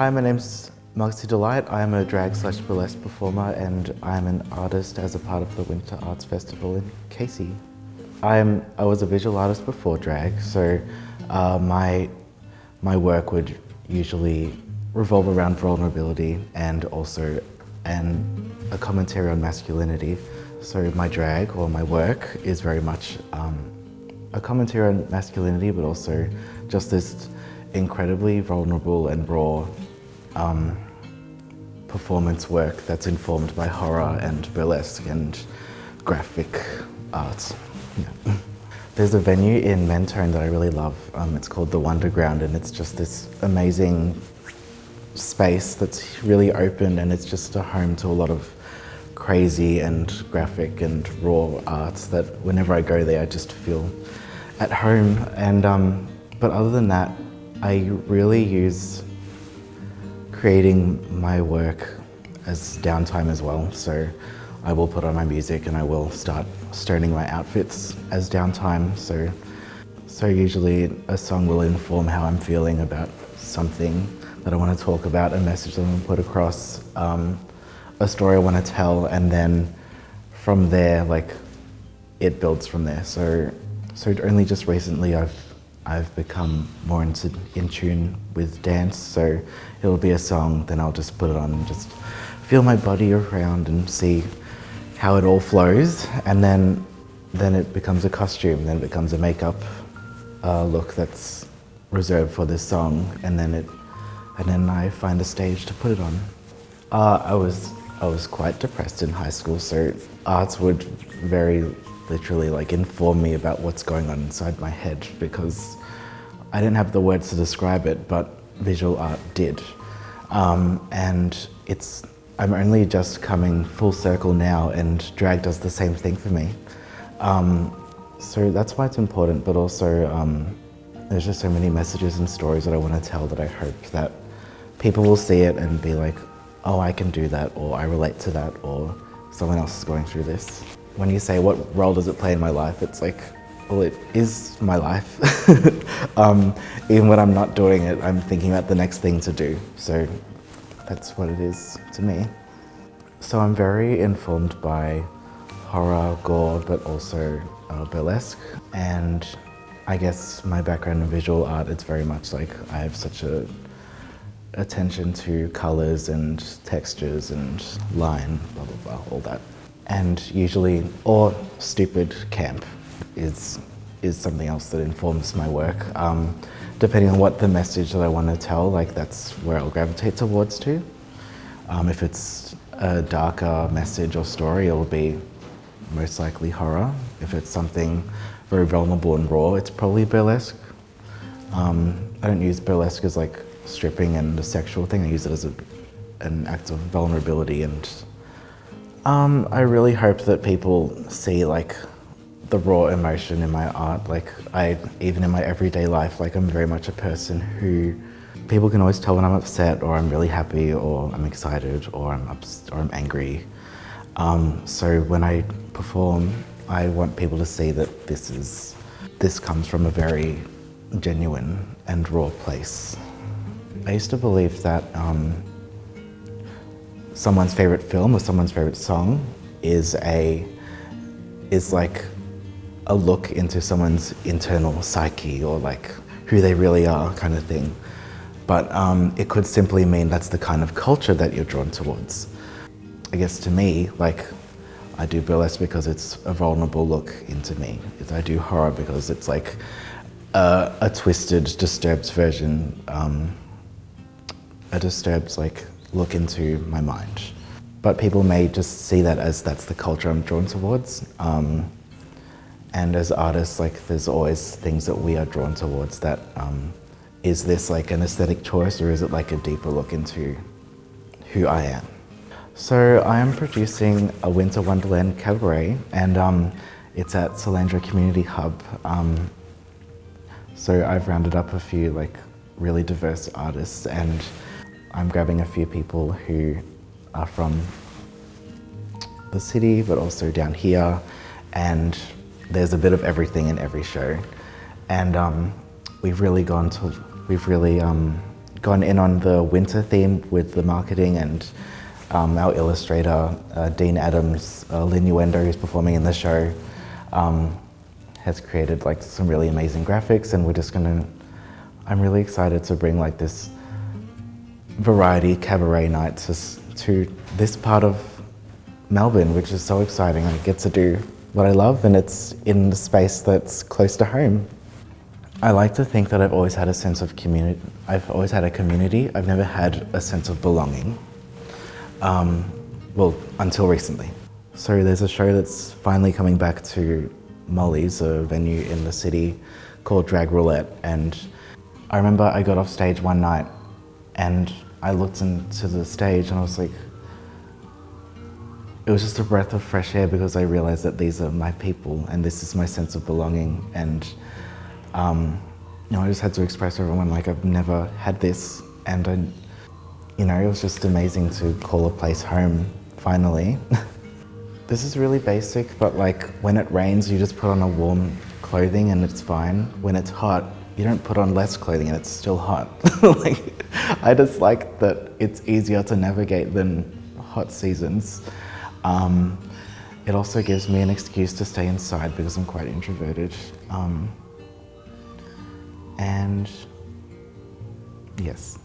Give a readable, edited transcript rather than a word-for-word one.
Hi, my name's Moxie Delite. I'm a drag/burlesque performer and I'm an artist as a part of the Winter Arts Festival in Casey. I was a visual artist before drag, so my work would usually revolve around vulnerability and also a commentary on masculinity. So my drag or my work is very much a commentary on masculinity, but also just this incredibly vulnerable and raw performance work that's informed by horror and burlesque and graphic arts. Yeah. There's a venue in Mentone that I really love. It's called The Wonderground, and it's just this amazing space that's really open, and it's just a home to a lot of crazy and graphic and raw arts that whenever I go there I just feel at home. And but other than that, I really use creating my work as downtime as well. So I will put on my music and I will start stoning my outfits as downtime. So usually a song will inform how I'm feeling about something that I want to talk about, a message that I want to put across, a story I want to tell, and then from there, like, it builds from there. So only just recently I've become more in tune with dance. So it'll be a song, then I'll just put it on and just feel my body around and see how it all flows. And then it becomes a costume, then it becomes a makeup look that's reserved for this song. And then I find a stage to put it on. I was quite depressed in high school, so arts would very literally like inform me about what's going on inside my head, because I didn't have the words to describe it, but visual art did. And I'm only just coming full circle now, and drag does the same thing for me. So that's why it's important, but also there's just so many messages and stories that I want to tell that I hope that people will see it and be like, oh, I can do that, or I relate to that, or someone else is going through this. When you say what role does it play in my life, it's like, well, it is my life. Even when I'm not doing it, I'm thinking about the next thing to do. So that's what it is to me. So I'm very informed by horror, gore, but also burlesque. And I guess my background in visual art, it's very much like I have such a attention to colors and textures and line, blah, blah, blah, all that. And usually, or stupid camp is something else that informs my work. Depending on what the message that I want to tell, like that's where I'll gravitate towards to. If it's a darker message or story, it'll be most likely horror. If it's something very vulnerable and raw, it's probably burlesque. I don't use burlesque as like stripping and a sexual thing. I use it as an act of vulnerability, and I really hope that people see like the raw emotion in my art. Like even in my everyday life, like I'm very much a person who people can always tell when I'm upset, or I'm really happy, or I'm excited, or I'm angry. So when I perform, I want people to see that this comes from a very genuine and raw place. I used to believe that someone's favorite film or someone's favorite song is like a look into someone's internal psyche, or like who they really are, kind of thing. But it could simply mean that's the kind of culture that you're drawn towards. I guess to me, like, I do burlesque because it's a vulnerable look into me. I do horror because it's like a twisted, disturbed version, a disturbed like look into my mind. But people may just see that as that's the culture I'm drawn towards. And as artists, like there's always things that we are drawn towards that, is this like an aesthetic choice, or is it like a deeper look into who I am? So I am producing a Winter Wonderland cabaret, and it's at Salandra Community Hub. So I've rounded up a few like really diverse artists, and I'm grabbing a few people who are from the city, but also down here, and there's a bit of everything in every show. And we've really gone in on the winter theme with the marketing, and our illustrator, Dean Adams, Linuendo, who's performing in the show, has created like some really amazing graphics, and I'm really excited to bring like this variety cabaret night to this part of Melbourne, which is so exciting. I get to do what I love, and it's in a space that's close to home. I like to think that I've always had a sense of community. I've always had a community. I've never had a sense of belonging. Well, until recently. So there's a show that's finally coming back to Molly's, a venue in the city called Drag Roulette. And I remember I got off stage one night and I looked into the stage and I was like, it was just a breath of fresh air, because I realized that these are my people and this is my sense of belonging. And I just had to express to everyone, like, I've never had this, and it was just amazing to call a place home, finally. This is really basic, but like when it rains, you just put on a warm clothing and it's fine. When it's hot, you don't put on less clothing and it's still hot. Like, I just like that it's easier to navigate than hot seasons. It also gives me an excuse to stay inside because I'm quite introverted. And yes.